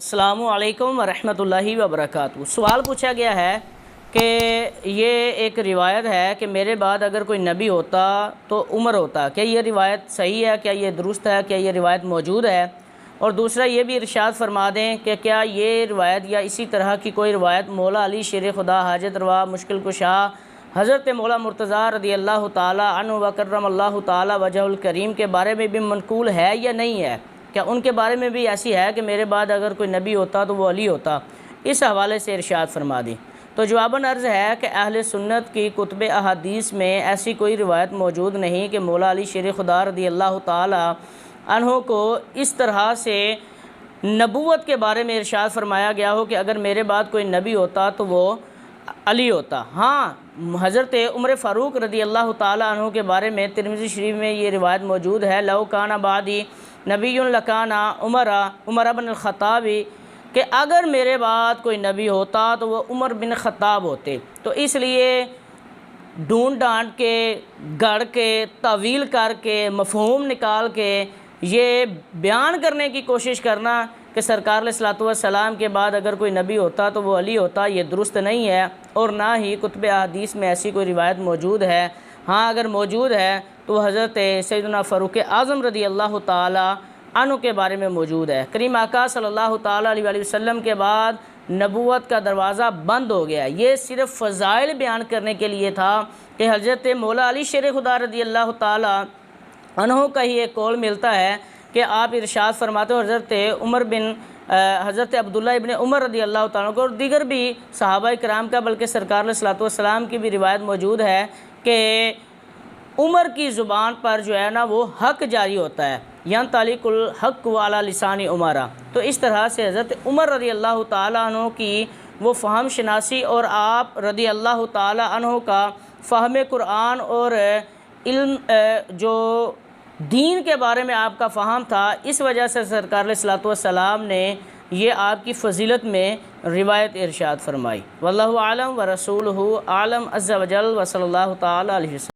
السلام علیکم ورحمۃ اللہ وبرکاتہ۔ سوال پوچھا گیا ہے کہ یہ ایک روایت ہے کہ میرے بعد اگر کوئی نبی ہوتا تو عمر ہوتا، کیا یہ روایت صحیح ہے؟ کیا یہ درست ہے؟ کیا یہ روایت موجود ہے؟ اور دوسرا یہ بھی ارشاد فرما دیں کہ کیا یہ روایت یا اسی طرح کی کوئی روایت مولا علی شیر خدا حاجت روا مشکل کشا حضرت مولا مرتضیٰ رضی اللہ تعالی عنہ وکرم اللہ تعالی وجہ الکریم کے بارے میں بھی منقول ہے یا نہیں ہے؟ کیا ان کے بارے میں بھی ایسی ہے کہ میرے بعد اگر کوئی نبی ہوتا تو وہ علی ہوتا؟ اس حوالے سے ارشاد فرما دی۔ تو جواباً عرض ہے کہ اہل سنت کی کتب احادیث میں ایسی کوئی روایت موجود نہیں کہ مولا علی شیر خدا رضی اللہ تعالی عنہ کو اس طرح سے نبوت کے بارے میں ارشاد فرمایا گیا ہو کہ اگر میرے بعد کوئی نبی ہوتا تو وہ علی ہوتا۔ ہاں، حضرت عمر فاروق رضی اللہ تعالی عنہ کے بارے میں ترمذی شریف میں یہ روایت موجود ہے، لو کان بعدی نبی لکان عمر بن الخطاب، کہ اگر میرے بعد کوئی نبی ہوتا تو وہ عمر بن خطاب ہوتے۔ تو اس لیے ڈھونڈ ڈانٹ کے گڑھ کے تعویل کر کے مفہوم نکال کے یہ بیان کرنے کی کوشش کرنا کہ سرکار علیہ الصلوۃ والسلام کے بعد اگر کوئی نبی ہوتا تو وہ علی ہوتا، یہ درست نہیں ہے، اور نہ ہی کتب احادیث میں ایسی کوئی روایت موجود ہے۔ ہاں، اگر موجود ہے تو حضرت سیدنا فاروق اعظم رضی اللہ تعالی عنہ کے بارے میں موجود ہے۔ کریم آقا صلی اللہ تعالی علیہ وآلہ وسلم کے بعد نبوت کا دروازہ بند ہو گیا۔ یہ صرف فضائل بیان کرنے کے لیے تھا کہ حضرت مولا علی شیر خدا رضی اللہ تعالی عنہ کا ہی ایک قول ملتا ہے کہ آپ ارشاد فرماتے ہو حضرت عبداللہ ابن عمر رضی اللہ تعالیٰ کو، اور دیگر بھی صحابہ کرام کا، بلکہ سرکار علیہ الصلوۃ والسلام کی بھی روایت موجود ہے کہ عمر کی زبان پر جو ہے نا وہ حق جاری ہوتا ہے، ینطلق الحق علی لسان عمرہ۔ تو اس طرح سے حضرت عمر رضی اللہ تعالیٰ عنہ کی وہ فہم شناسی اور آپ رضی اللہ تعالیٰ عنہ کا فہم قرآن اور علم جو دین کے بارے میں آپ کا فہم تھا، اس وجہ سے سرکار علیہ الصلوۃ والسلام نے یہ آپ کی فضیلت میں روایت ارشاد فرمائی۔ واللہ اعلم ورسولہ اعلم عز وجل، وصلی اللہ تعالی علیہ وسلم۔